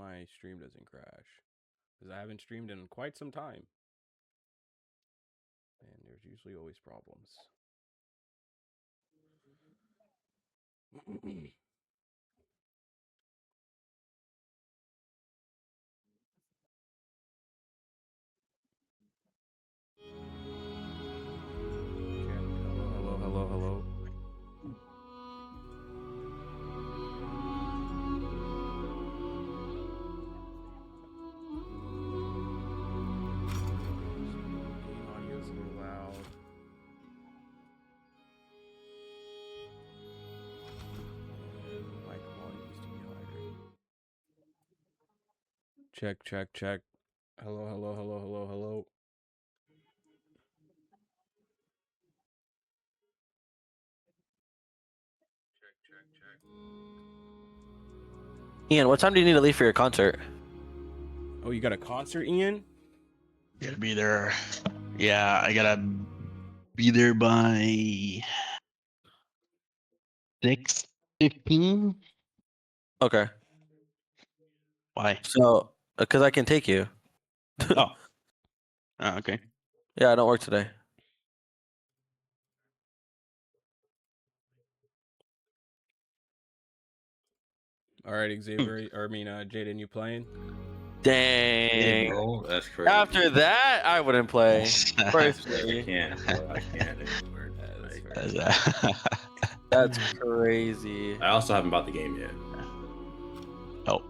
my stream doesn't crash. Because I haven't streamed in quite some time. And there's usually always problems. Hello. Game audio's a little loud. And mic volume needs to be higher. Check. Hello. Check. Ian, what time do you need to leave for your concert? Oh, you got a concert, Ian? Gotta be there. Yeah, I gotta be there by 6:15. Okay. Why? So, because I can take you. Oh. Okay. Yeah, I don't work today. All right, Xavier. Jaden, you playing? Dang. Bro, that's crazy. After that, I wouldn't play. I Personally. can't. Bro, I can't anymore. That's crazy. I also haven't bought the game yet. Oh.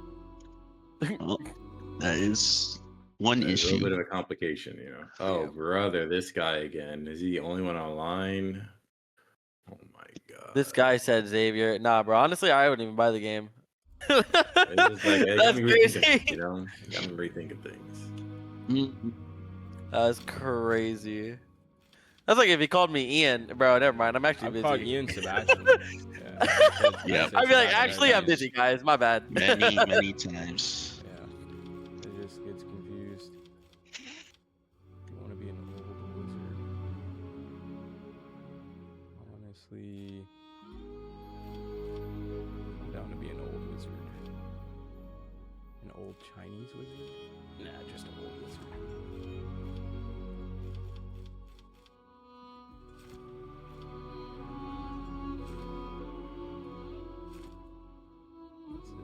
Well, that is one There's a issue. little bit of a complication, you know. Oh, Yeah. brother, this guy again. Is he the only one online? Oh my god. This guy said Xavier. Nah, bro. Honestly, I wouldn't even buy the game. It's just like, it got That's me rethinking, crazy. you know? It got me rethinking things. Mhm. That's crazy. That's like if he called me Ian, bro. Never mind. I'm actually I've busy. called Ian Sebastian. Yeah. I'd be like, actually, I'm busy, guys. My bad. Many times. Yeah. It just gets confused. You want to be an old wizard. Honestly, I'm down to be an old wizard. An old Chinese wizard? Nah, just an old wizard. What's the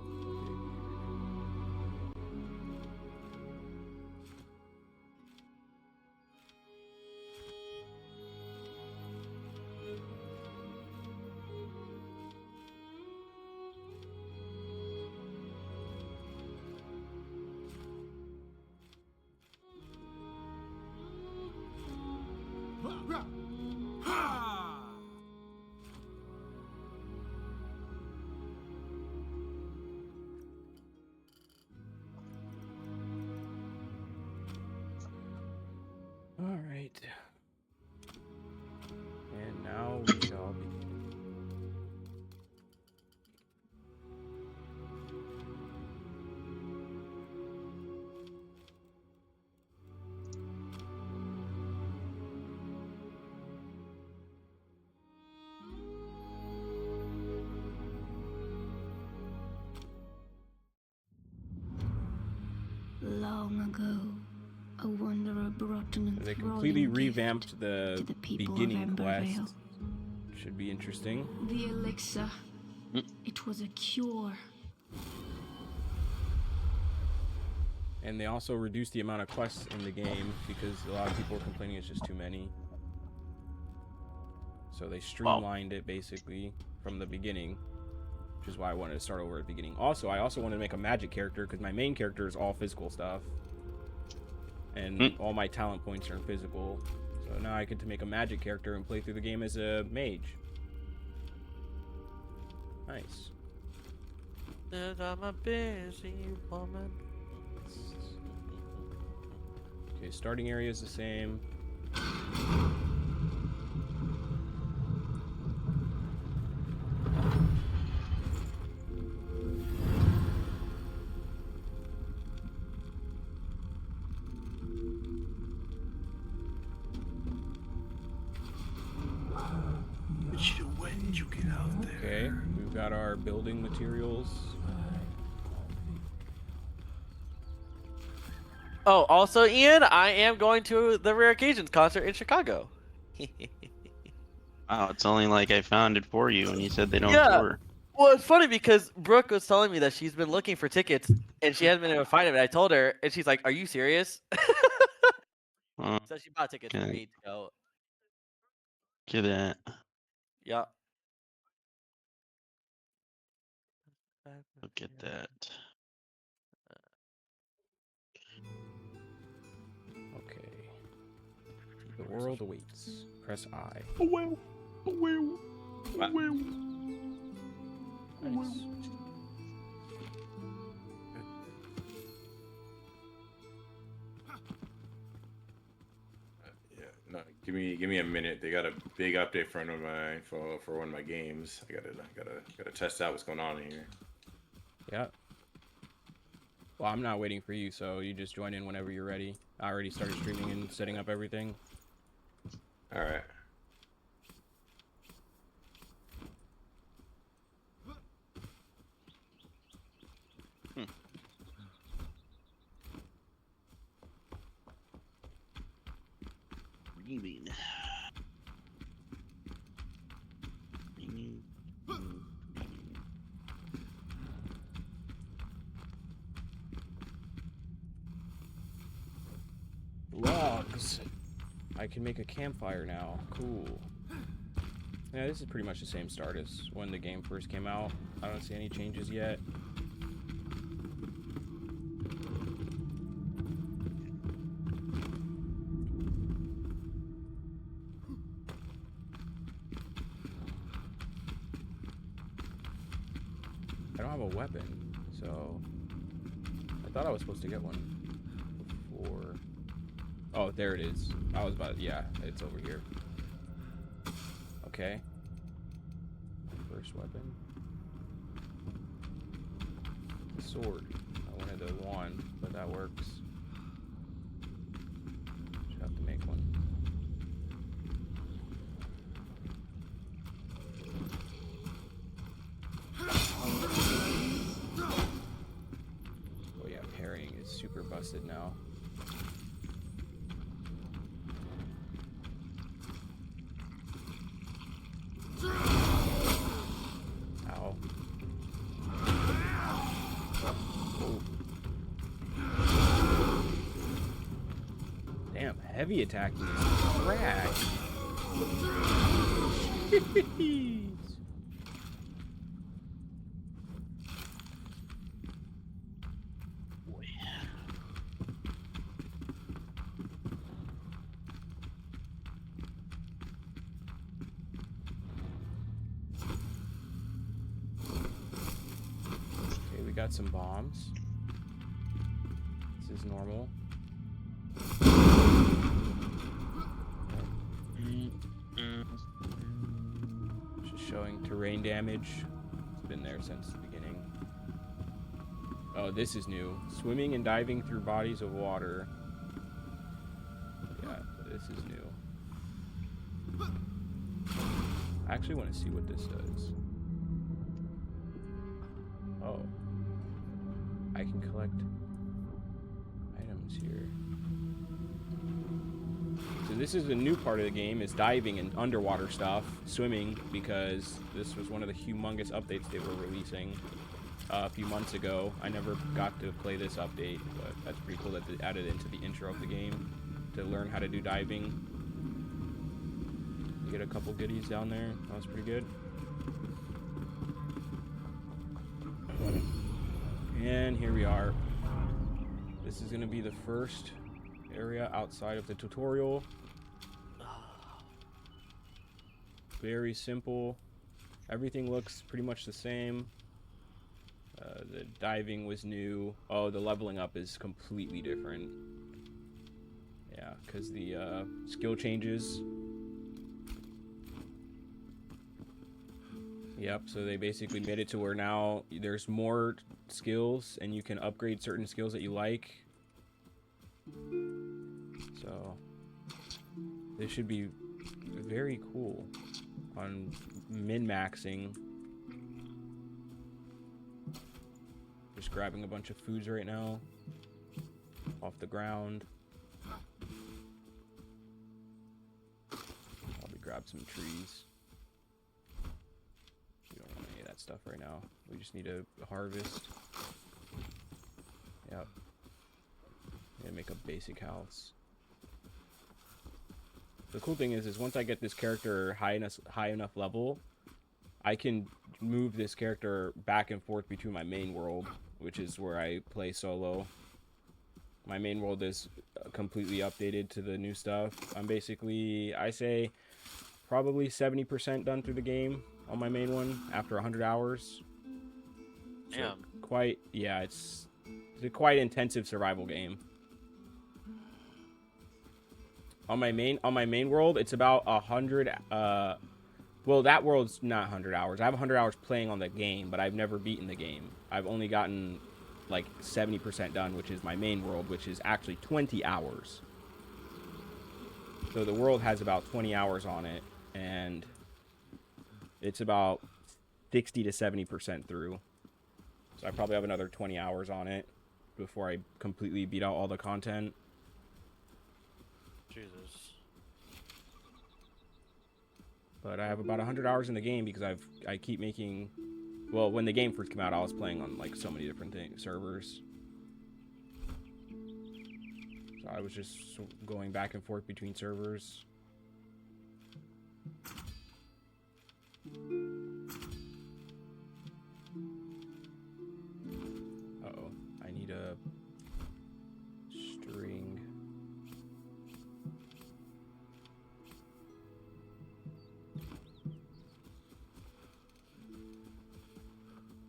All right. And now we shall begin. Long ago, a wanderer brought an They enthralling completely gift revamped the to the people beginning of quest. Embervale. Should be interesting. The elixir. It was a cure. And they also reduced the amount of quests in the game because a lot of people were complaining it's just too many. So they streamlined it basically from the beginning, which is why I wanted to start over at the beginning. Also, I also wanted to make a magic character because my main character is all physical stuff. And all my talent points are in physical. So now I get to make a magic character and play through the game as a mage. Nice. I'm a busy woman. Okay, starting area is the same. When you get out there. Okay, we've got our building materials. Oh, also, Ian, I am going to the Rare Occasions concert in Chicago. Wow, it's only like I found it for you, and you said they don't Yeah. tour. Well, it's funny because Brooke was telling me that she's been looking for tickets and she hasn't been able to find them. And I told her, and she's like, "Are you serious?" So she bought tickets for Okay, me to go. get that. Yeah. Look at that. Okay. The world awaits. Press I. Oh well. Oh well. Oh well. Nice. Yeah, no, give me a minute. They got a big update for one of my for one of my games. I gotta test out what's going on here. Yeah. Well, I'm not waiting for you, so you just join in whenever you're ready. I already started streaming and setting up everything. All right. Reaming. Logs. I can make a campfire now. Cool. Yeah, this is pretty much the same start as when the game first came out. I don't see any changes yet. I don't have a weapon, so I thought I was supposed to get one before. Oh, there it is. I was about, yeah, it's over here. Okay. First weapon. The sword. I wanted the wand, but that works. Just have to make one. Oh yeah, parrying is super busted now. Ow. Oh. Damn, heavy attacking is trash. Jeez. Boy. Okay, we got some bombs. This is normal. Just showing terrain damage. It's been there since the beginning. Oh, this is new. Swimming and diving through bodies of water. Yeah, this is new. I actually want to see what this does. Oh. I can collect items here. So this is a new part of the game, is diving and underwater stuff, swimming, because this was one of the humongous updates they were releasing a few months ago. I never got to play this update, but that's pretty cool that they added it into the intro of the game to learn how to do diving. You get a couple goodies down there. That was pretty good. And here we are. This is going to be the first area outside of the tutorial. Very simple. Everything looks pretty much the same. The diving was new. Oh, the leveling up is completely different. Yeah, because the skill changes. Yep, so they basically made it to where now there's more skills and you can upgrade certain skills that you like. So this should be very cool on min-maxing. Just grabbing a bunch of foods right now. off the ground. Probably grab some trees. We don't want any of that stuff right now. We just need to harvest. Yep. Need to make a basic house. The cool thing is once I get this character high enough level, I can move this character back and forth between my main world, which is where I play solo. My main world is completely updated to the new stuff. I'm basically, I say, probably 70% done through the game on my main one after 100 hours. So Yeah. it's a quite intensive survival game. On my main world, it's about 100. Well, that world's not 100 hours. I have 100 hours playing on the game, but I've never beaten the game. I've only gotten like 70% done, which is my main world, which is actually 20 hours. So the world has about 20 hours on it, and it's about 60 to 70% through. So I probably have another 20 hours on it before I completely beat out all the content. Jesus. But I have about 100 hours in the game because I keep making... Well, when the game first came out, I was playing on like so many different servers. So I was just going back and forth between servers. Uh-oh. I need a string.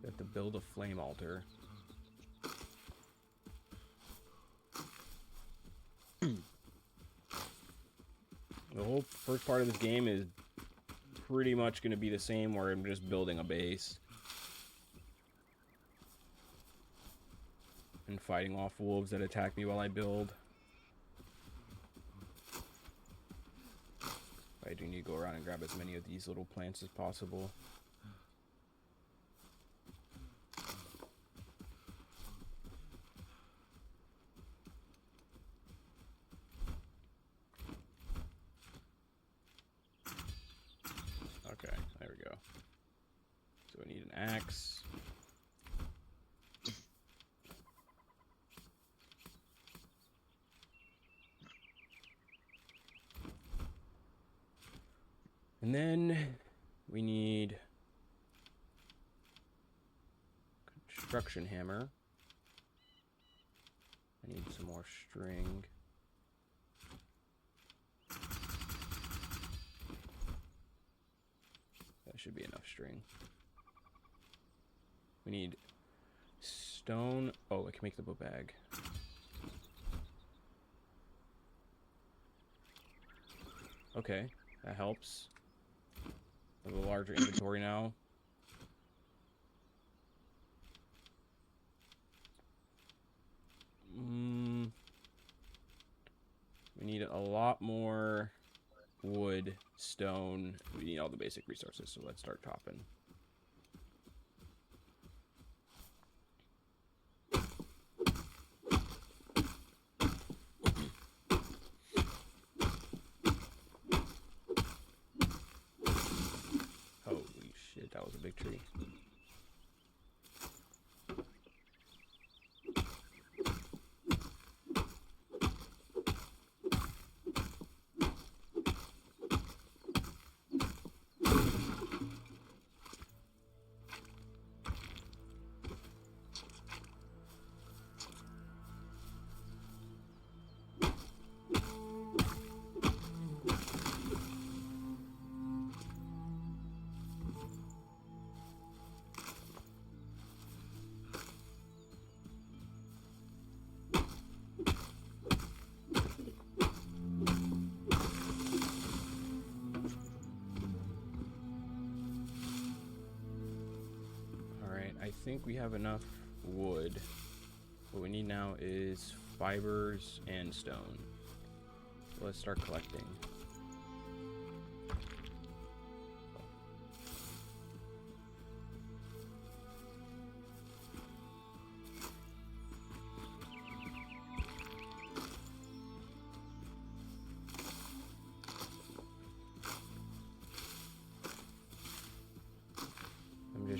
I have to build a flame altar. The whole first part of this game is pretty much going to be the same, where I'm just building a base and fighting off wolves that attack me while I build. I do need to go around and grab as many of these little plants as possible. Okay, there we go. So I need an axe. And then we need construction hammer. I need some more string. That should be enough string. We need stone. Oh, I can make the bow bag. Okay, that helps. I have a larger inventory now. We need a lot more wood, stone. We need all the basic resources, so let's start chopping. Holy shit, that was a big tree. I think we have enough wood. What we need now is fibers and stone. So let's start collecting.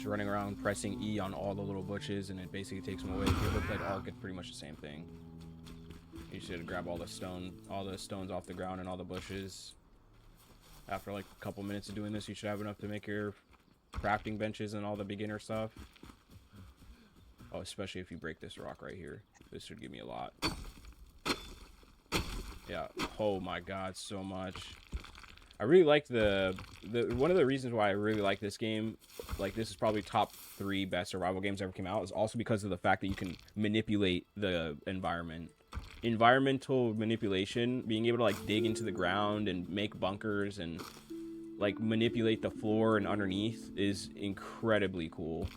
just running around pressing E on all the little bushes, and it basically takes them away. If you ever played Ark, it's pretty much the same thing. You should grab all the stones off the ground and all the bushes. After like a couple minutes of doing this, you should have enough to make your crafting benches and all the beginner stuff. Oh, especially if you break this rock right here. This should give me a lot. Yeah. Oh my god, so much. I really like one of the reasons why I really like this game, like this is probably top 3 best survival games ever came out, is also because of the fact that you can manipulate the environment. Environmental manipulation, being able to like dig into the ground and make bunkers and like manipulate the floor and underneath is incredibly cool.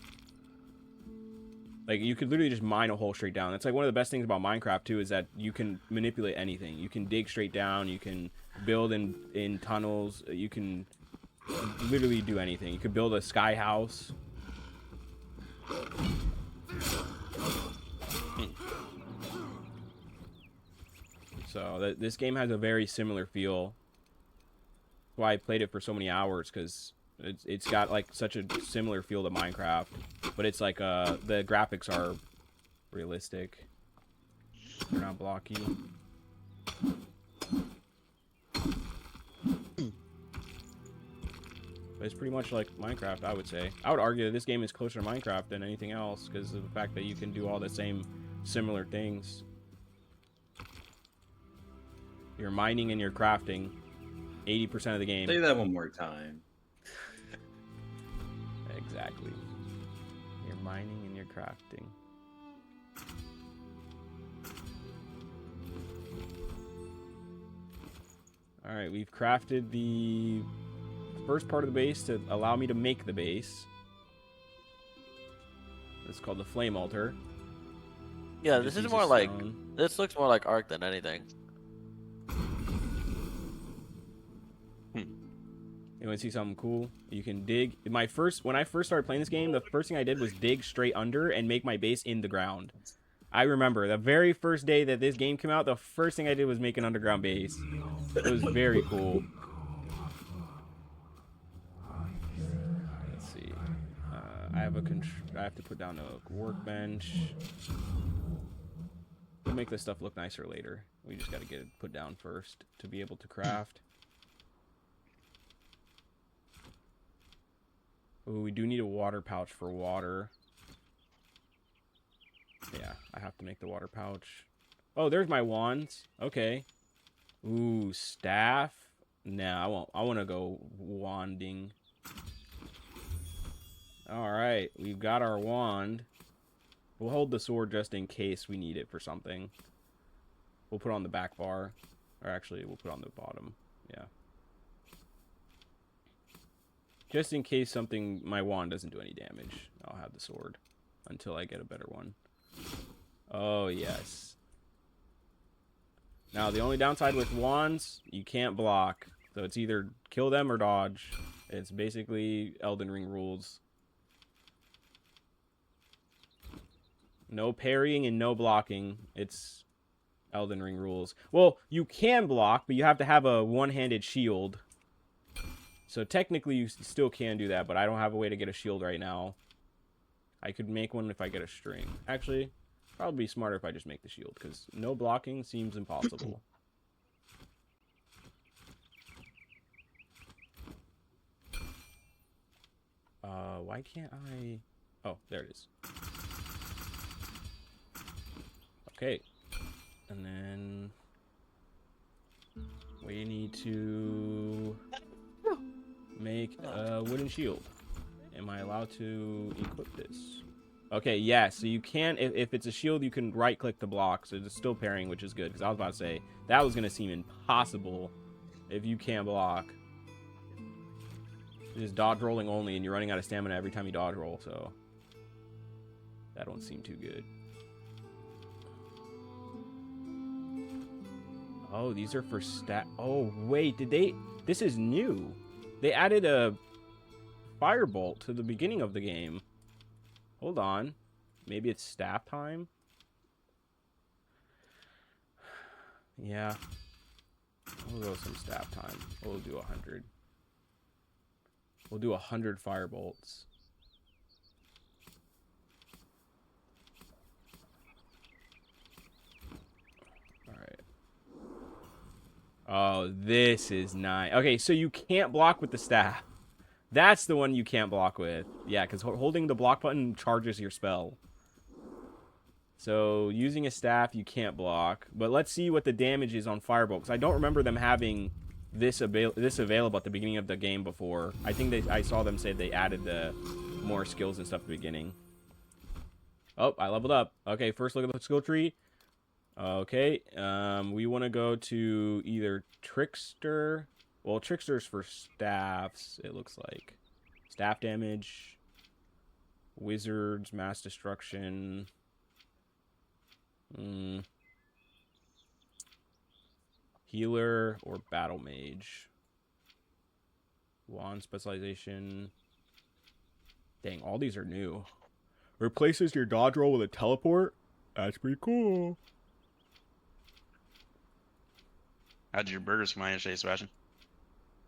Like you could literally just mine a hole straight down. That's like one of the best things about Minecraft too, is that you can manipulate anything. You can dig straight down, you can build in tunnels, you can literally do anything. You could build a sky house. So this game has a very similar feel. That's why I played it for so many hours, because it's got like such a similar feel to Minecraft, but it's like the graphics are realistic. They're not blocky. But it's pretty much like Minecraft, I would say. I would argue that this game is closer to Minecraft than anything else because of the fact that you can do all the same similar things. You're mining and you're crafting 80% of the game. Say that one more time. Exactly. You're mining and you're crafting. Alright, we've crafted the first part of the base to allow me to make the base. It's called the flame altar. Yeah, You this just is use more a like stone. this looks more like Ark than anything. You want to see something cool? You can dig. When I first started playing this game, the first thing I did was dig straight under and make my base in the ground. I remember the very first day that this game came out, the first thing I did was make an underground base. It was very cool. Let's see. I have to put down a workbench. We'll make this stuff look nicer later. We just got to get it put down first to be able to craft. Ooh, we do need a water pouch for water. Yeah, I have to make the water pouch. Oh, there's my wands. Okay. Ooh, staff. Nah, I won't. I want to go wanding. All right, we've got our wand. We'll hold the sword just in case we need it for something. We'll put it on the back bar. Or actually, we'll put it on the bottom. Yeah. Just in case my wand doesn't do any damage, I'll have the sword until I get a better one. Oh, yes. Now, the only downside with wands, you can't block. So it's either kill them or dodge. It's basically Elden Ring rules. No parrying and no blocking. It's Elden Ring rules. Well, you can block, but you have to have a one-handed shield. So technically you still can do that, but I don't have a way to get a shield right now. I could make one if I get a string. Actually, probably be smarter if I just make the shield, because no blocking seems impossible. Why can't I... Oh, there it is. Okay. And then... we need to... make a wooden shield. Am I allowed to equip this? Okay, yeah, so you can, if it's a shield, you can right-click the block, so it's still parrying, which is good, because I was about to say, that was going to seem impossible if you can't block. It's dodge rolling only, and you're running out of stamina every time you dodge roll, so that don't seem too good. Oh, these are for Oh, wait, did they... This is new. They added a firebolt to the beginning of the game. Hold on. Maybe it's staff time? Yeah. We'll go with some staff time. We'll do 100. We'll do 100 firebolts. Oh, this is nice. Okay, so you can't block with the staff. That's the one you can't block with. Yeah, because holding the block button charges your spell. So using a staff, you can't block. But let's see what the damage is on Firebolt. Because I don't remember them having this available at the beginning of the game before. I think I saw them say they added the more skills and stuff at the beginning. Oh, I leveled up. Okay, first look at the skill tree. Okay, we want to go to either Trickster. Well, Trickster's for staffs, it looks like. Staff damage. Wizards, mass destruction. Healer or battle mage. Wand specialization. Dang, all these are new. Replaces your dodge roll with a teleport. That's pretty cool. How did your burgers come out yesterday, Sebastian?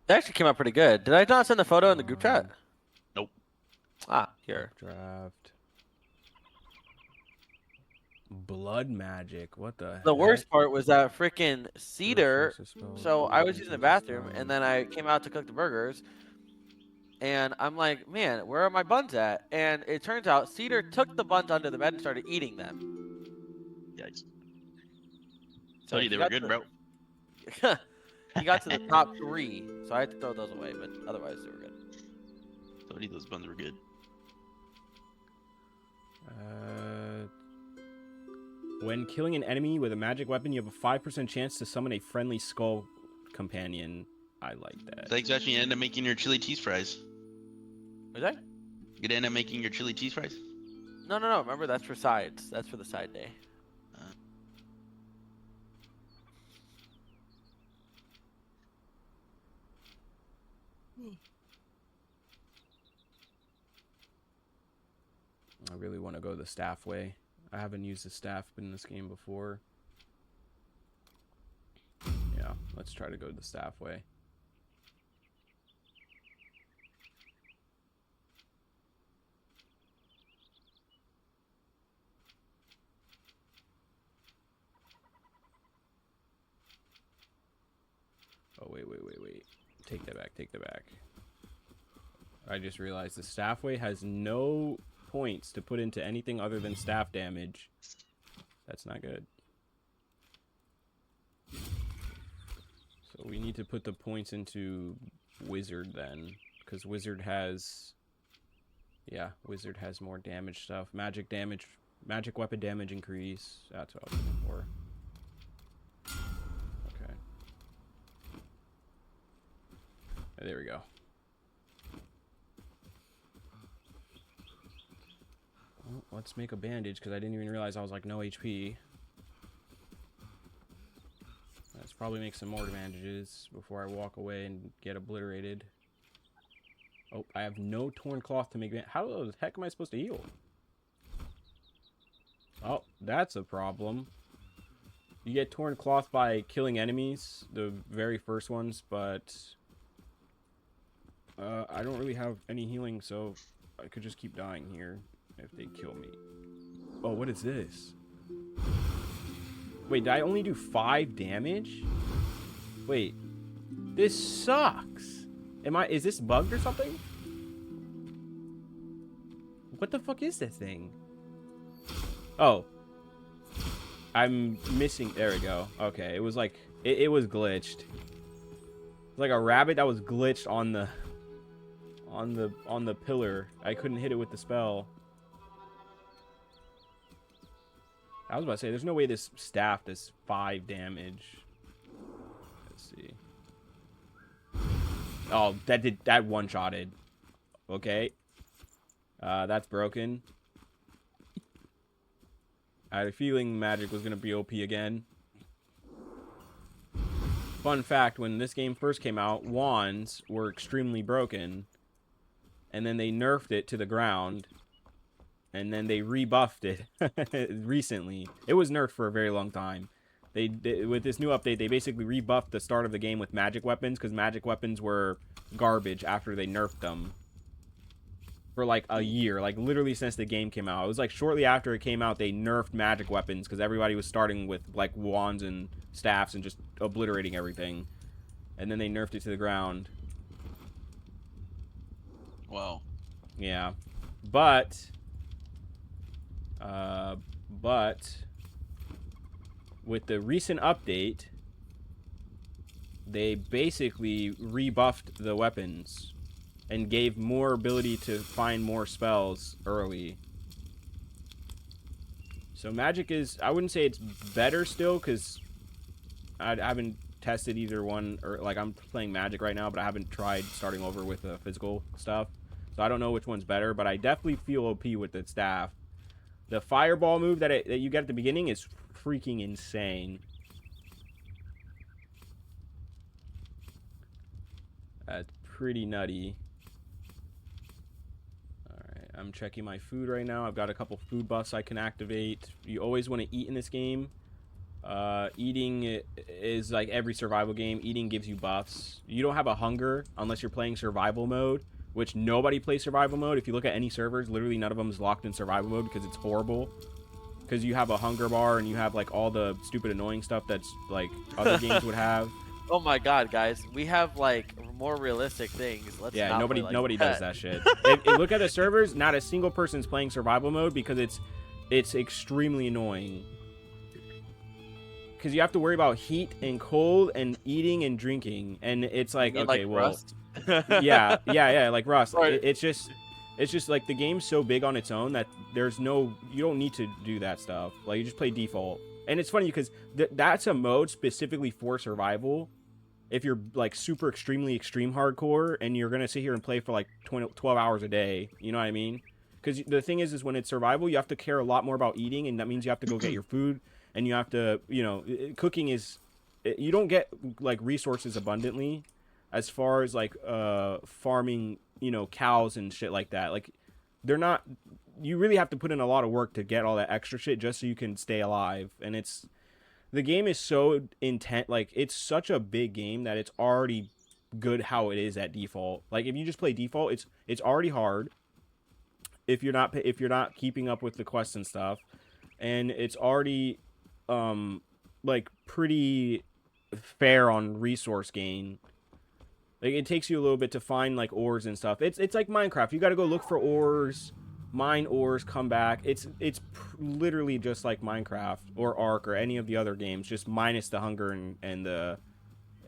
It actually came out pretty good. Did I not send the photo in the group chat? Nope. Ah, here. Draft. Blood magic. What the The heck? worst part was that freaking Cedar. So I was using the bathroom, and then I came out to cook the burgers. And I'm like, man, where are my buns at? And it turns out Cedar took the buns under the bed and started eating them. Yikes. So Told you they were good, bro. He got to the top 3, so I had to throw those away, but otherwise they were good. Told you those buns were good. When killing an enemy with a magic weapon, you have a 5% chance to summon a friendly skull companion. I like that. Thanks, actually, you end up making your chili cheese fries. Was that? You gonna end up making your chili cheese fries? No. Remember, that's for sides. That's for the side day. I really want to go the staff way. I haven't used the staff in this game before. Yeah, let's try to go the staff way. Oh, wait. Take that back. I just realized the staff way has no points to put into anything other than staff damage. That's not good. So we need to put the points into Wizard then, because Wizard has... Yeah, Wizard has more damage stuff. Magic damage, magic weapon damage increase. That's what I was looking for. Okay. There we go. Well, let's make a bandage, because I didn't even realize I was like no HP. Let's probably make some more bandages before I walk away and get obliterated. Oh, I have no torn cloth to make bandage. How the heck am I supposed to heal? Oh, that's a problem. You get torn cloth by killing enemies, the very first ones, but I don't really have any healing, so I could just keep dying here if they kill me. Oh, what is this? Wait, did I only do 5 damage? Wait, this sucks. Is this bugged or something? What the fuck is this thing? Oh. I'm missing, there we go. Okay, it was like, it was glitched. It's like a rabbit that was glitched on the pillar. I couldn't hit it with the spell. I was about to say, there's no way this staff does 5 damage. Let's see. Oh, that one-shotted. Okay. That's broken. I had a feeling magic was going to be OP again. Fun fact, when this game first came out, wands were extremely broken. And then they nerfed it to the ground. And then they rebuffed it recently. It was nerfed for a very long time. With this new update, they basically rebuffed the start of the game with magic weapons, because magic weapons were garbage after they nerfed them. for like a year, like literally since the game came out. It was like shortly after it came out, they nerfed magic weapons because everybody was starting with like wands and staffs and just obliterating everything. And then they nerfed it to the ground. Wow. Yeah. But with the recent update, they basically rebuffed the weapons and gave more ability to find more spells early. So magic is, I wouldn't say it's better still, because I haven't tested either one, or like I'm playing magic right now, but I haven't tried starting over with the physical stuff. So I don't know which one's better, but I definitely feel OP with the staff. The fireball move that you get at the beginning is freaking insane. That's pretty nutty. Alright, I'm checking my food right now. I've got a couple food buffs I can activate. You always want to eat in this game. Eating is like every survival game. Eating gives you buffs. You don't have a hunger unless you're playing survival mode, which nobody plays survival mode. If you look at any servers, literally none of them is locked in survival mode because it's horrible. Because you have a hunger bar and you have like all the stupid annoying stuff that's like other games would have. Oh my god, guys, we have like more realistic things. Let's Yeah, not nobody play like does that shit. If look at the servers, not a single person's playing survival mode because it's extremely annoying. Because you have to worry about heat and cold and eating and drinking, and it's like, okay, like well, Rust? yeah, like Rust. Right. It's just like the game's so big on its own that you don't need to do that stuff. Like you just play default, and it's funny because that's a mode specifically for survival. If you're like super extreme hardcore and you're gonna sit here and play for like 12 hours a day, you know what I mean? Because the thing is when it's survival, you have to care a lot more about eating, and that means you have to go get your food, and you have to, cooking is, you don't get like resources abundantly, as far as like farming, cows and shit like that. Like they're not. You really have to put in a lot of work to get all that extra shit just so you can stay alive, and the game is so intense. Like it's such a big game that it's already good how it is at default. Like if you just play default, it's already hard. If you're not keeping up with the quests and stuff, and it's already like pretty fair on resource gain. Like it takes you a little bit to find like ores and stuff. It's like Minecraft. You got to go look for ores, mine ores, come back. It's literally just like Minecraft or Ark or any of the other games, just minus the hunger and the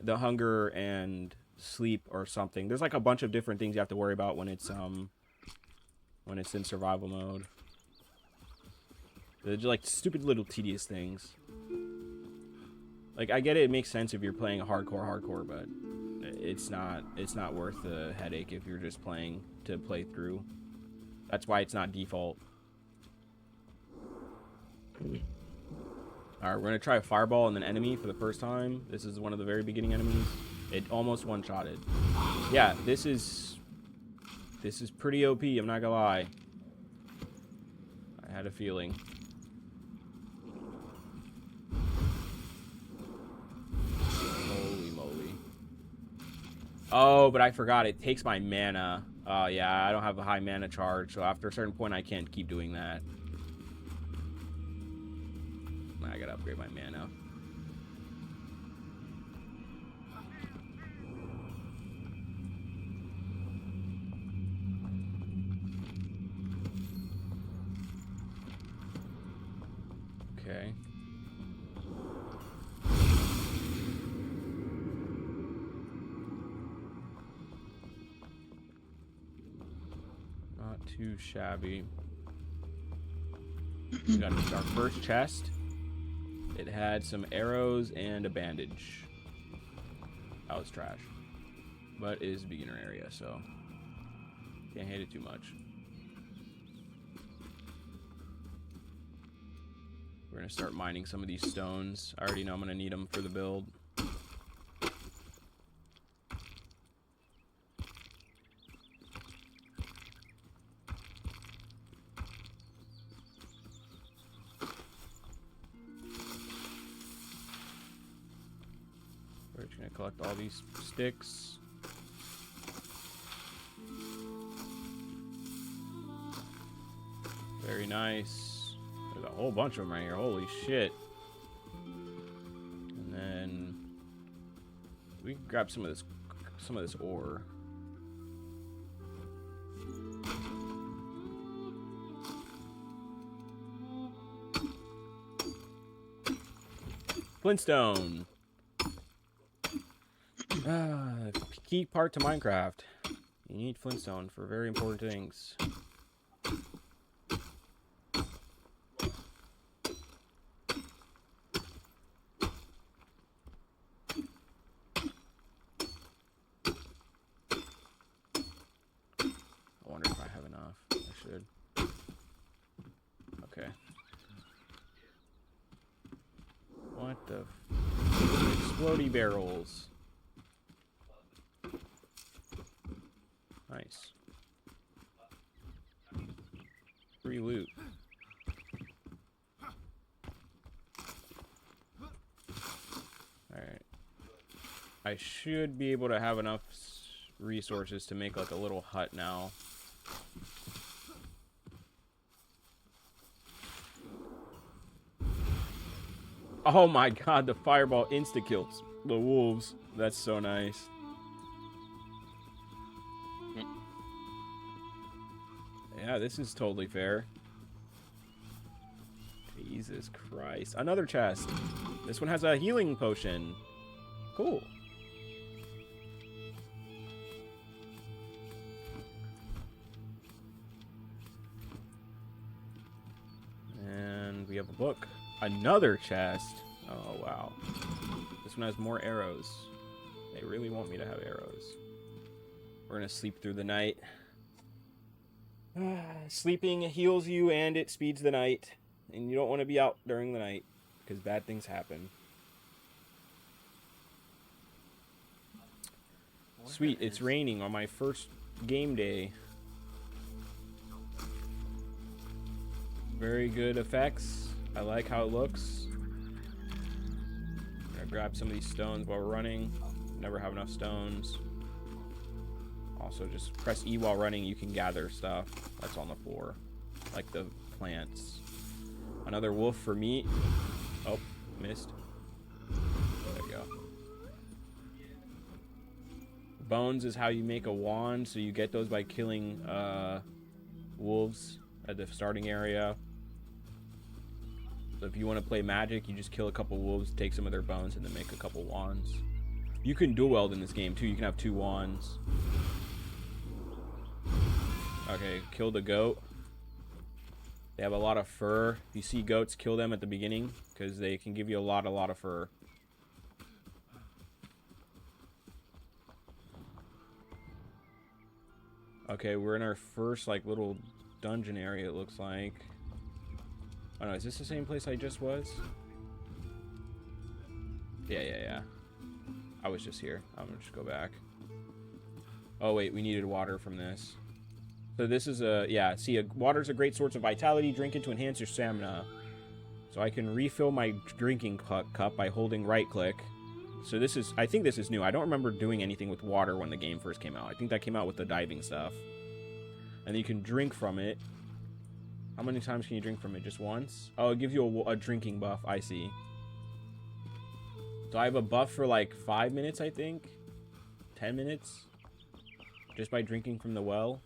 hunger and sleep or something. There's like a bunch of different things you have to worry about when it's in survival mode. They're just like stupid little tedious things. Like I get it makes sense if you're playing a hardcore, but it's not worth the headache if you're just playing to play through. That's why it's not default. Alright, we're gonna try a fireball and an enemy for the first time. This is one of the very beginning enemies. It almost one-shotted. Yeah, this is pretty OP, I'm not gonna lie. I had a feeling. Holy moly. Oh, but I forgot, it takes my mana. Oh, yeah, I don't have a high mana charge, so after a certain point, I can't keep doing that. I gotta upgrade my mana. Okay. Not too shabby. We got our first chest. It had some arrows and a bandage. That was trash. But it is a beginner area, so can't hate it too much. We're gonna start mining some of these stones. I already know I'm gonna need them for the build. We're just gonna collect all these sticks. nice. There's a whole bunch of them right here. Holy shit. And then we can grab some of this ore. Flintstone. Key part to Minecraft. You need Flintstone for very important things. I wonder if I have enough. I should. Okay. What the? Explodey barrels. Nice. Free loot. Alright. I should be able to have enough resources to make like a little hut now. Oh my god, the fireball insta-kills the wolves. That's so nice. Yeah, this is totally fair. Jesus Christ. Another chest. This one has a healing potion. Cool. And we have a book. Another chest. Oh, wow. This one has more arrows. They really want me to have arrows. We're going to sleep through the night. Sleeping heals you and it speeds the night. And you don't want to be out during the night because bad things happen. Sweet, it's raining on my first game day. Very good effects. I like how it looks. I'm gonna grab some of these stones while we're running. Never have enough stones. Also, just press E while running. You can gather stuff that's on the floor, like the plants. Another wolf for meat. Oh, missed. There we go. Bones is how you make a wand, so you get those by killing wolves at the starting area. So if you want to play magic, you just kill a couple wolves, take some of their bones, and then make a couple wands. You can dual wield in this game too. You can have 2 wands. Okay, kill the goat. They have a lot of fur. If you see goats, kill them at the beginning because they can give you a lot of fur. Okay, we're in our first like little dungeon area, it looks like. Oh no, is this the same place I just was? Yeah. I was just here. I'm gonna just go back. Oh wait, we needed water from this. So this is a, yeah, see, water's a great source of vitality. Drink it to enhance your stamina. So I can refill my drinking cup by holding right click. So this is, I think this is new. I don't remember doing anything with water when the game first came out. I think that came out with the diving stuff. And you can drink from it. How many times can you drink from it? Just once? Oh, it gives you a drinking buff. I see. So I have a buff for like 5 minutes, I think. 10 minutes. Just by drinking from the well.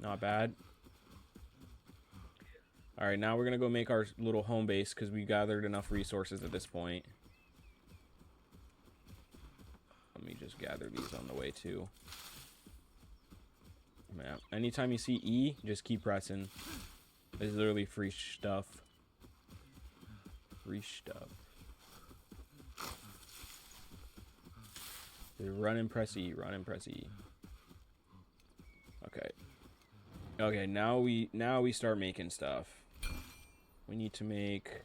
Not bad. Alright, now we're going to go make our little home base because we gathered enough resources at this point. Let me just gather these on the way too. Yeah. Anytime you see E, just keep pressing. It's literally free stuff. Free stuff. Run and press E. Run and press E. Okay. Okay, now we start making stuff. We need to make...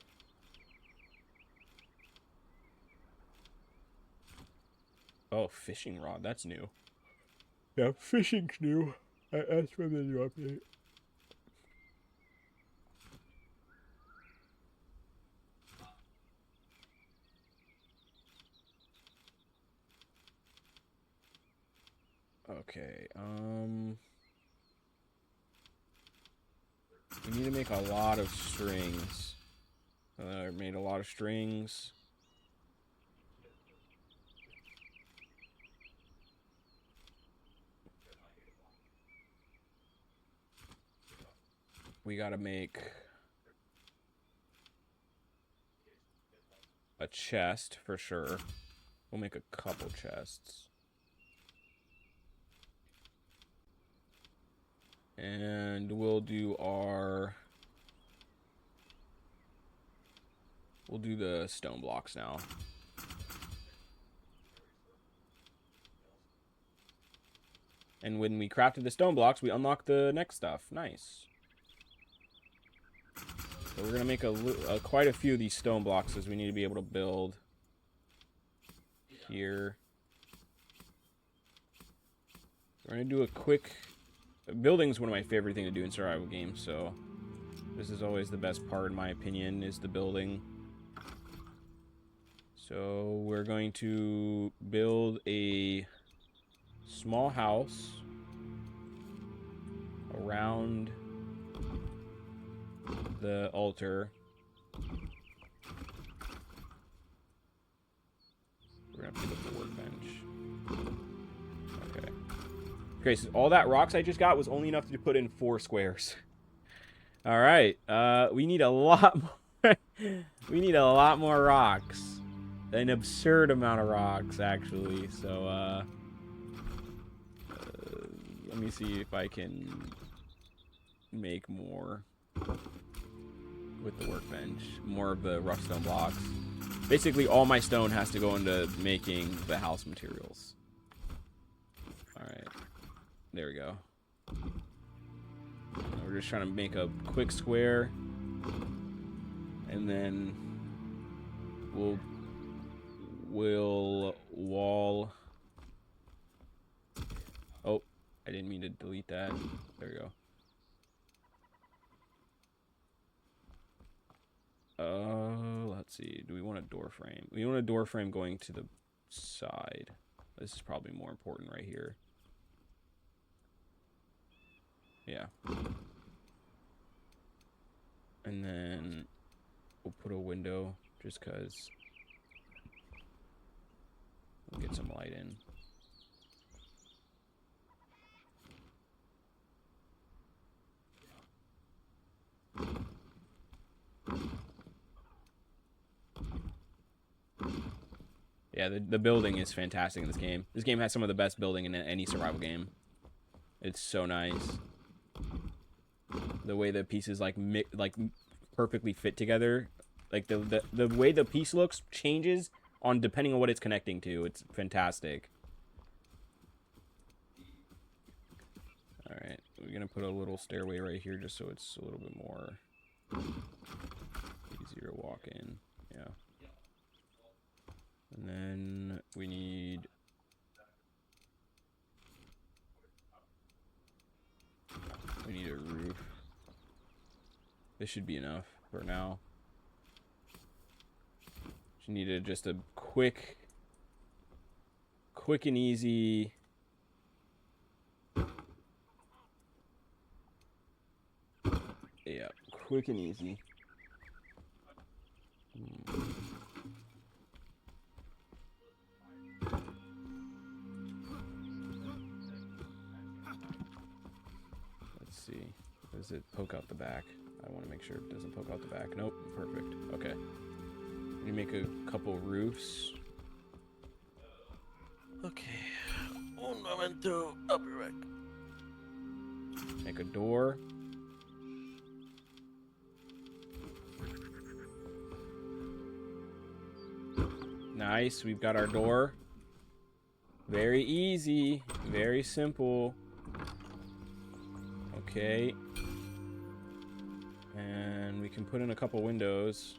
Oh, fishing rod. That's new. Yeah, fishing's new. That's from the new update. Okay, We need to make a lot of strings. I made a lot of strings. We gotta make a chest for sure. We'll make a couple chests. And we'll do the stone blocks now. And when we crafted the stone blocks, we unlock the next stuff. Nice. So we're gonna make quite a few of these stone blocks, as we need to be able to build here. We're gonna do a quick. Building is one of my favorite things to do in survival games, so this is always the best part, in my opinion, is the building. So we're going to build a small house around the altar. We're gonna have to get the workbench. Okay. Okay, so all that rocks I just got was only enough to put in 4 squares. All right. We need a lot more. We need a lot more rocks. An absurd amount of rocks, actually. So, let me see if I can make more with the workbench. More of the rough stone blocks. Basically, all my stone has to go into making the house materials. Alright. There we go. We're just trying to make a quick square. And then we'll wall. Oh, I didn't mean to delete that. There we go. Let's see. Do we want a door frame? We want a door frame going to the side. This is probably more important right here. Yeah. And then we'll put a window just because we'll get some light in. Yeah, the building is fantastic in this game. This game has some of the best building in any survival game. It's so nice. The way the pieces like perfectly fit together, like the way the piece looks changes on depending on what it's connecting to. It's fantastic. All right, we're gonna put a little stairway right here just so it's a little bit more easier to walk in. Yeah. And then we need a roof. This should be enough for now. Just need just a quick and easy quick and easy. Let's see. Does it poke out the back? I want to make sure it doesn't poke out the back. Nope. Perfect. Okay. We make a couple roofs. Okay. Un momento. I'll be right. Make a door. Nice. We've got our door. Very easy. Very simple. Okay. And we can put in a couple windows.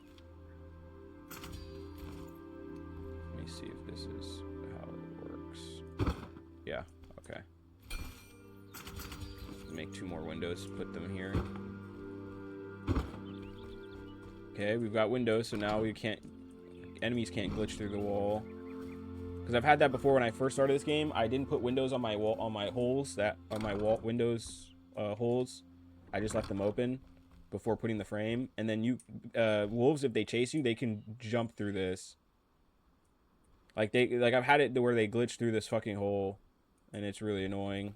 Let me see if this is how it works. Yeah, okay. Make 2 more windows, put them here. Okay, we've got windows, so now enemies can't glitch through the wall. Because I've had that before when I first started this game. I didn't put windows on my wall, on my holes, that on my wall windows holes. I just left them open. before putting the frame, and then you wolves, if they chase you, they can jump through this. Like I've had it where they glitch through this fucking hole, and it's really annoying.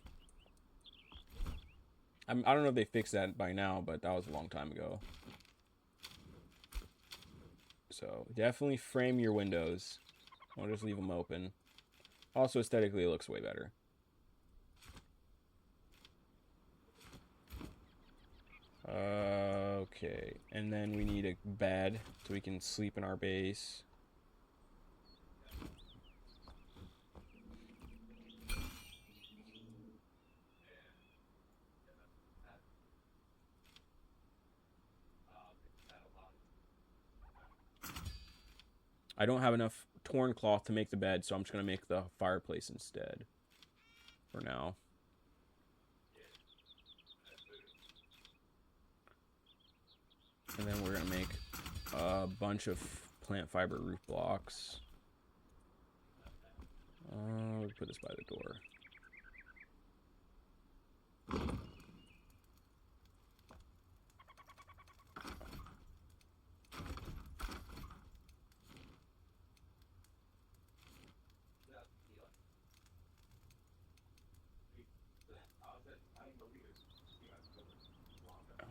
I don't know if they fixed that by now, but that was a long time ago. So definitely frame your windows. Don't just leave them open. Also, aesthetically, it looks way better. Okay, and then we need a bed so we can sleep in our base. I don't have enough torn cloth to make the bed, so I'm just going to make the fireplace instead for now. And then we're going to make a bunch of plant fiber roof blocks. We'll put this by the door.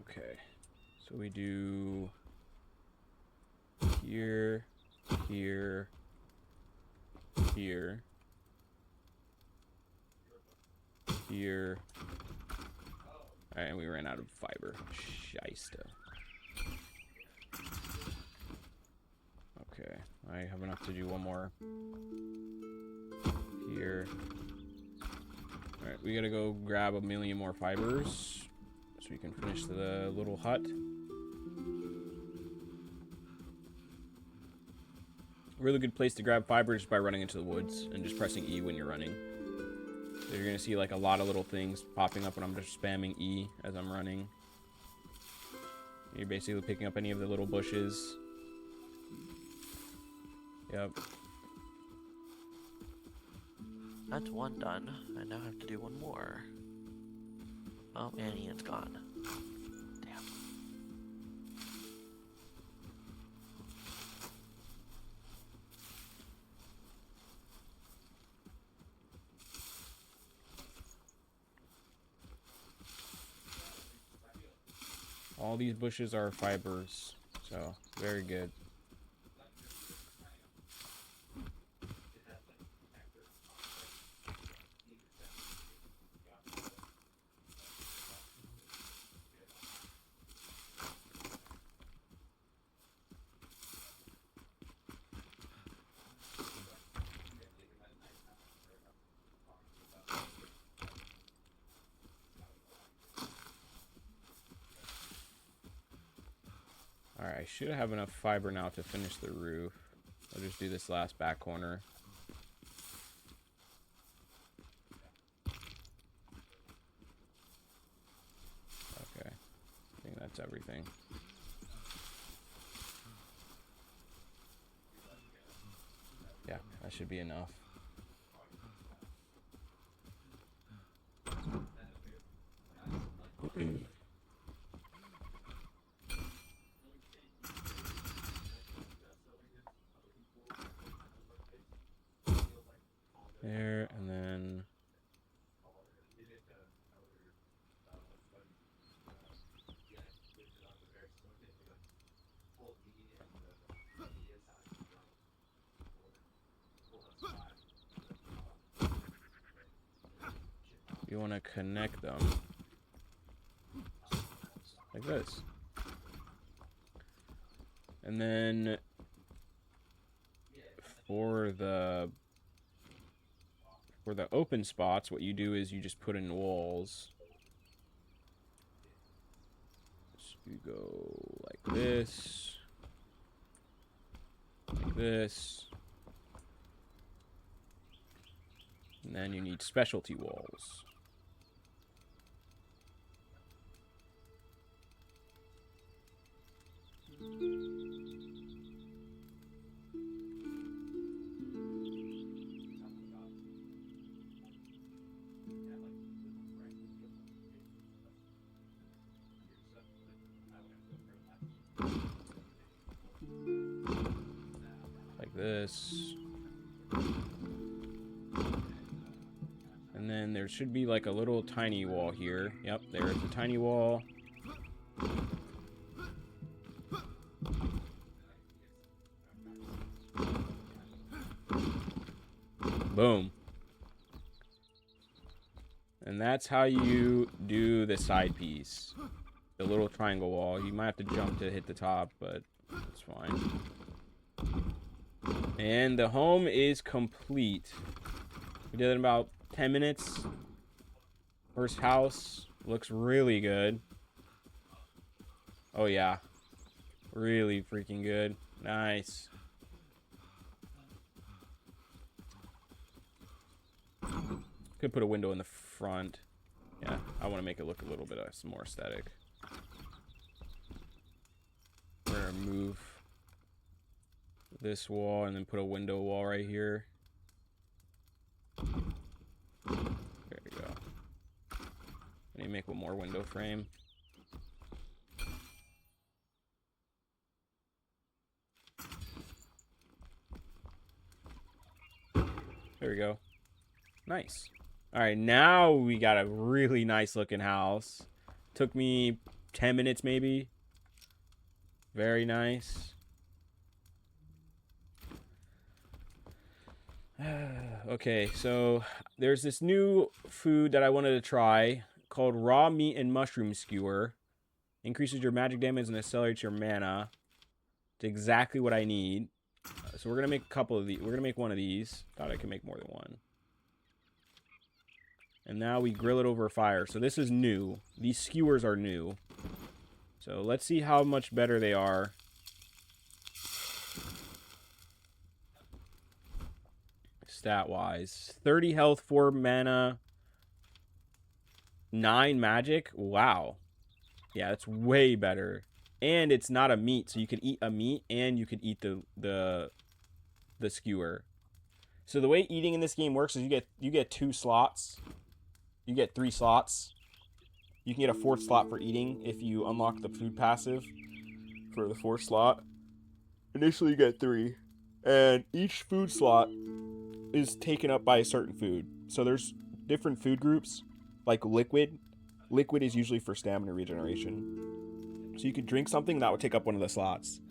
Okay, so we do here, here, here, here. Alright, and we ran out of fiber. Shysta. Okay, I have enough to do one more. Here. Alright, we gotta go grab a million more fibers so we can finish the little hut. A really good place to grab fiber is by running into the woods and just pressing E when you're running. So you're gonna see like a lot of little things popping up when I'm just spamming E as I'm running. You're basically picking up any of the little bushes. Yep. That's one done. I now have to do one more. Oh, and Ian's gone. Damn. All these bushes are fibers, so very good. Alright, I should have enough fiber now to finish the roof. I'll just do this last back corner. Okay, I think that's everything. Yeah, that should be enough. There, and then you want to connect them like this. And then for the open spots, what you do is you just put in walls. So you go like this, like this, and then you need specialty walls. this. And then there should be like a little tiny wall here. Yep, there's the tiny wall. Boom. And that's how you do the side piece. The little triangle wall. You might have to jump to hit the top, but it's fine. And the home is complete. We did it in about 10 minutes. First house looks really good. Oh yeah. Really freaking good. Nice. Could put a window in the front. Yeah, I want to make it look a little bit some more aesthetic. We're gonna move this wall and then put a window wall right here. There you go. I need to make one more window frame. There we go. Nice. All right, now we got a really nice looking house. Took me 10 minutes maybe. Very nice. Okay, so there's this new food that I wanted to try called raw meat and mushroom skewer. Increases your magic damage and accelerates your mana. It's exactly what I need. So we're gonna make a couple of these. We're gonna make one of these. Thought I could make more than one. And now we grill it over a fire. So this is new. These skewers are new. So let's see how much better they are. Stat-wise. 30 health, 4 mana, 9 magic. Wow. Yeah, that's way better. And it's not a meat, so you can eat a meat and you can eat the skewer. So the way eating in this game works is you get 2 slots. You get 3 slots. You can get a 4th slot for eating if you unlock the food passive for the 4th slot. Initially you get 3. And each food slot is taken up by a certain food. So there's different food groups, like liquid. Liquid is usually for stamina regeneration. So you could drink something that would take up one of the slots.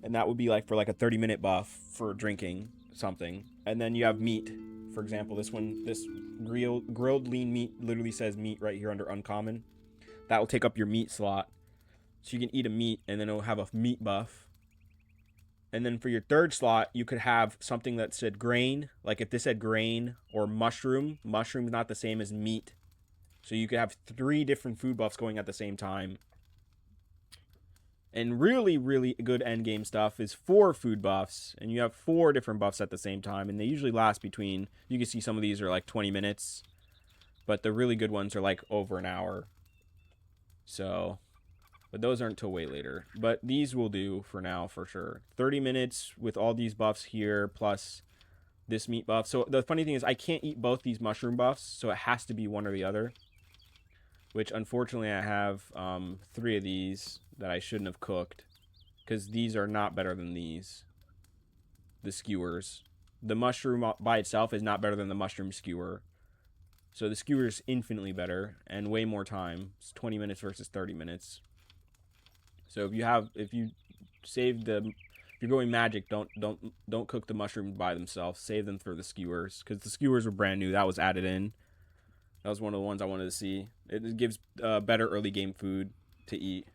And that would be like for like a 30-minute buff for drinking something. And then you have meat. For example, this grilled lean meat literally says meat right here under uncommon. That will take up your meat slot. So you can eat a meat and then it'll have a meat buff. And then for your 3rd slot, you could have something that said grain. Like if this said grain or mushroom. Mushroom's not the same as meat. So you could have 3 different food buffs going at the same time. And really, really good endgame stuff is 4 food buffs. And you have 4 different buffs at the same time. And they usually last between... You can see some of these are like 20 minutes. But the really good ones are like over an hour. So... But those aren't till way later. But these will do for now, for sure. 30 minutes with all these buffs here, plus this meat buff. So the funny thing is, I can't eat both these mushroom buffs, so it has to be one or the other. Which, unfortunately, I have 3 of these that I shouldn't have cooked. Because these are not better than these. The skewers. The mushroom by itself is not better than the mushroom skewer. So the skewer is infinitely better, and way more time. It's 20 minutes versus 30 minutes. So if you're going magic, don't cook the mushrooms by themselves. Save them for the skewers, because the skewers were brand new. That was added in. That was one of the ones I wanted to see. It gives better early game food to eat.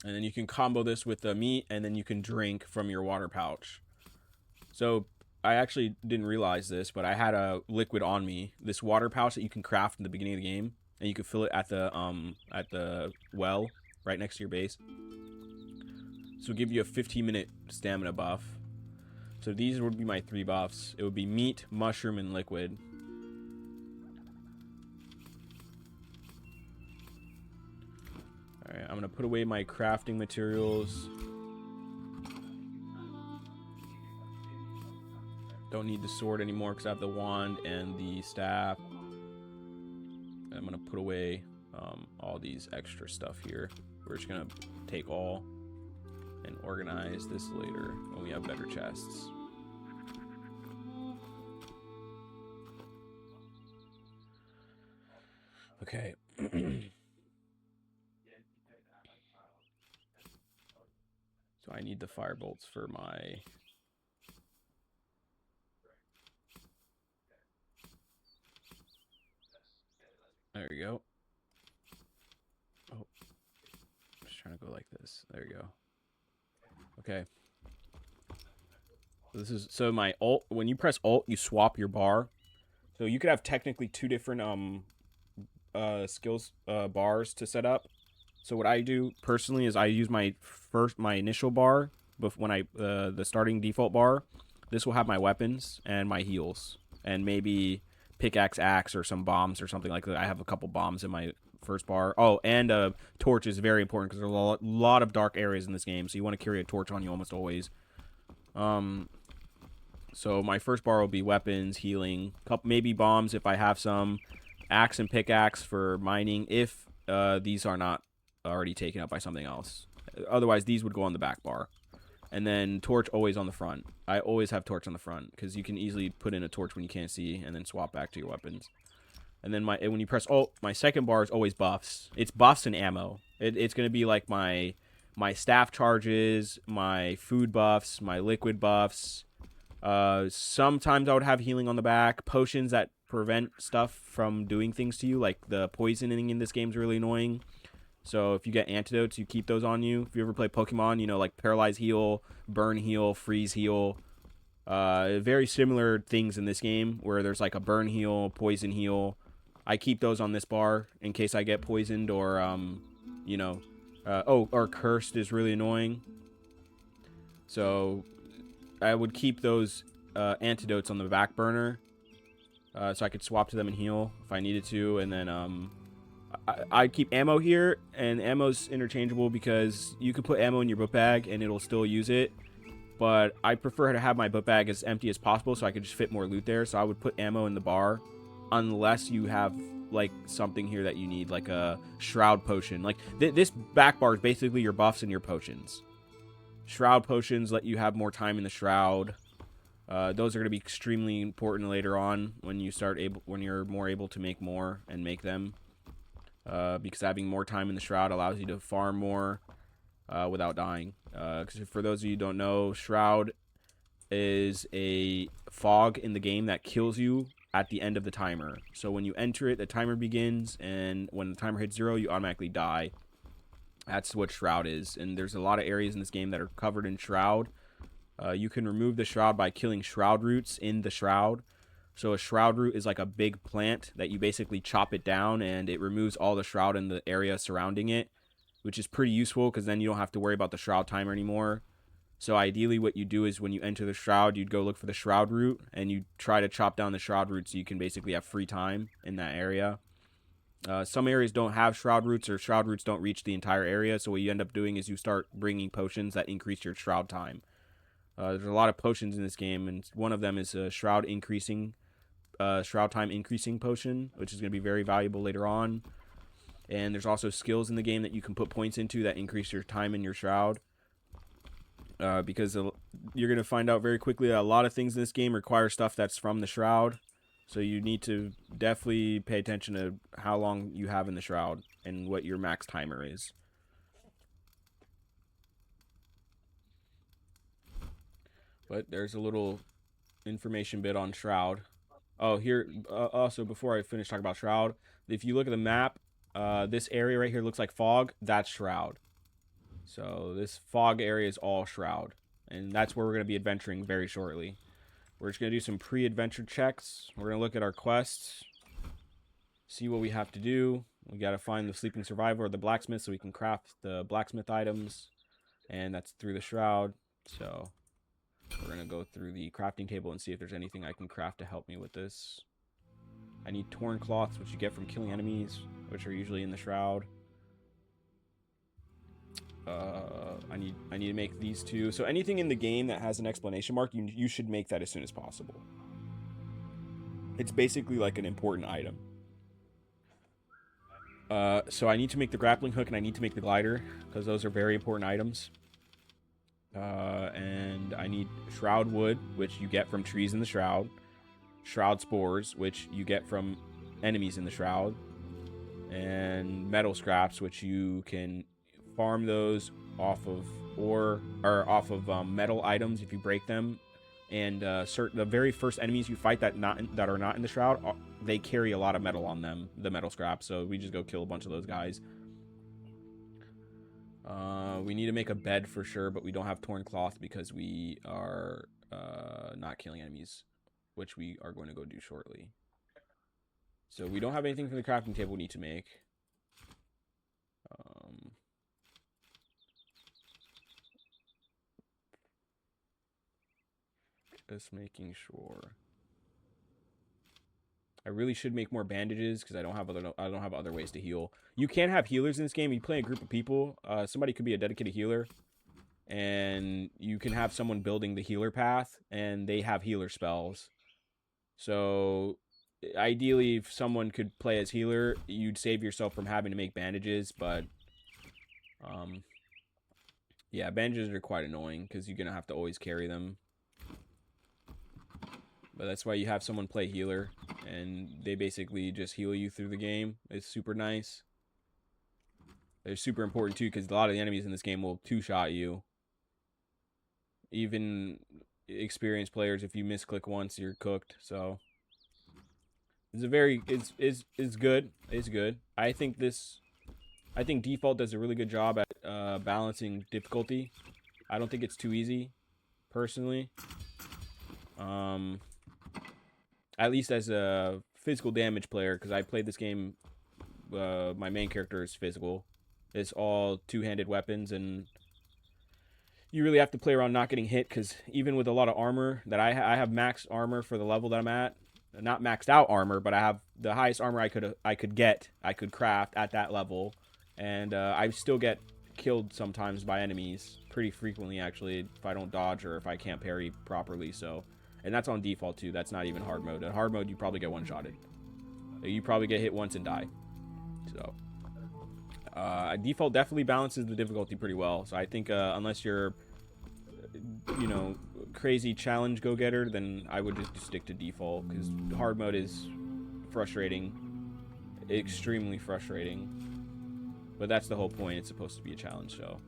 And then you can combo this with the meat, and then you can drink from your water pouch. So I actually didn't realize this, but I had a liquid on me. This water pouch that you can craft in the beginning of the game, and you can fill it at the well right next to your base. So it'll give you a 15-minute stamina buff. So these would be my 3 buffs. It would be meat, mushroom, and liquid. Alright, I'm gonna put away my crafting materials. Don't need the sword anymore because I have the wand and the staff. I'm gonna put away all these extra stuff here. We're just gonna take all and organize this later when we have better chests. Okay. So I need the fire bolts for my... There you go. Oh, just trying to go like this. There you go. Okay. This is so my alt. When you press alt, you swap your bar. So you could have technically two different skills bars to set up. So what I do personally is I use my initial bar, but when I the starting default bar, this will have my weapons and my heals and maybe pickaxe, axe, or some bombs or something like that. I have a couple bombs in my first bar. Oh, and a torch is very important because there's a lot of dark areas in this game, so you want to carry a torch on you almost always. So my first bar will be weapons, healing, maybe bombs if I have some, axe and pickaxe for mining if these are not already taken up by something else. Otherwise, these would go on the back bar. And then torch always on the front. I always have torch on the front because you can easily put in a torch when you can't see and then swap back to your weapons. And then when you press alt, my second bar is always buffs. It's buffs and ammo. It's going to be like my staff charges, my food buffs, my liquid buffs. Sometimes I would have healing on the back. Potions that prevent stuff from doing things to you. Like the poisoning in this game is really annoying. So if you get antidotes, you keep those on you. If you ever play Pokemon, you know, like Paralyze Heal, Burn Heal, Freeze Heal. Very similar things in this game where there's like a Burn Heal, Poison Heal. I keep those on this bar in case I get poisoned or, you know, or Cursed is really annoying. So I would keep those antidotes on the back burner so I could swap to them and heal if I needed to. And then I'd keep ammo here, and ammo's interchangeable because you can put ammo in your book bag and it'll still use it. But I prefer to have my book bag as empty as possible so I could just fit more loot there. So I would put ammo in the bar unless you have like something here that you need, like a Shroud potion. Like this back bar is basically your buffs and your potions. Shroud potions let you have more time in the Shroud. Those are going to be extremely important later on when you're more able to make more and make them. Because having more time in the Shroud allows you to farm more without dying. Because for those of you who don't know, Shroud is a fog in the game that kills you at the end of the timer. So when you enter it, the timer begins, and when the timer hits 0, you automatically die. That's what Shroud is. And there's a lot of areas in this game that are covered in Shroud. You can remove the Shroud by killing Shroud roots in the Shroud. So a Shroud root is like a big plant that you basically chop it down and it removes all the Shroud in the area surrounding it, which is pretty useful because then you don't have to worry about the Shroud timer anymore. So ideally what you do is when you enter the Shroud, you'd go look for the Shroud root and you try to chop down the Shroud root so you can basically have free time in that area. Some areas don't have Shroud roots, or Shroud roots don't reach the entire area, so what you end up doing is you start bringing potions that increase your Shroud time. There's a lot of potions in this game, and one of them is a Shroud time increasing potion, which is going to be very valuable later on. And there's also skills in the game that you can put points into that increase your time in your Shroud. Because you're going to find out very quickly that a lot of things in this game require stuff that's from the Shroud. So you need to definitely pay attention to how long you have in the Shroud and what your max timer is. But there's a little information bit on Shroud. Oh, here, also, before I finish talking about Shroud, if you look at the map, this area right here looks like fog. That's Shroud. So this fog area is all Shroud. And that's where we're going to be adventuring very shortly. We're just going to do some pre-adventure checks. We're going to look at our quests, see what we have to do. We got to find the sleeping survivor or the blacksmith so we can craft the blacksmith items. And that's through the Shroud. So we're going to go through the crafting table and see if there's anything I can craft to help me with this. I need torn cloths, which you get from killing enemies, which are usually in the Shroud. I need to make these two. So anything in the game that has an exclamation mark, you should make that as soon as possible. It's basically like an important item. So I need to make the grappling hook and I need to make the glider because those are very important items. And I need shroud wood, which you get from trees in the shroud. Shroud spores, which you get from enemies in the shroud. And metal scraps, which you can farm those off of ore or off of metal items if you break them. And the very first enemies you fight that are not in the shroud, they carry a lot of metal on them, the metal scraps. So we just go kill a bunch of those guys. We need to make a bed for sure, but we don't have torn cloth because we are not killing enemies, which we are going to go do shortly. So we don't have anything from the crafting table we need to make. Just making sure. I really should make more bandages because I don't have other ways to heal. You can have healers in this game. You play a group of people. Somebody could be a dedicated healer, and you can have someone building the healer path, and they have healer spells. So ideally, if someone could play as healer, you'd save yourself from having to make bandages. But yeah, bandages are quite annoying because you're gonna have to always carry them. But that's why you have someone play healer, and they basically just heal you through the game. It's super nice. They're super important too, because a lot of the enemies in this game will two-shot you. Even experienced players, if you misclick once, you're cooked. So it's a very it's good. It's good. I think Default does a really good job at balancing difficulty. I don't think it's too easy, personally. At least as a physical damage player, because I played this game, my main character is physical. It's all two-handed weapons, and you really have to play around not getting hit, because even with a lot of armor, that I have max armor for the level that I'm at. Not maxed out armor, but I have the highest armor I could craft at that level, and I still get killed sometimes by enemies, pretty frequently actually, if I don't dodge or if I can't parry properly, so... And that's on default too. That's not even hard mode. In hard mode, you probably get one-shotted. You probably get hit once and die. So, default definitely balances the difficulty pretty well. So I think unless you're, you know, crazy challenge go-getter, then I would just stick to default, because hard mode is frustrating, extremely frustrating. But that's the whole point. It's supposed to be a challenge, so.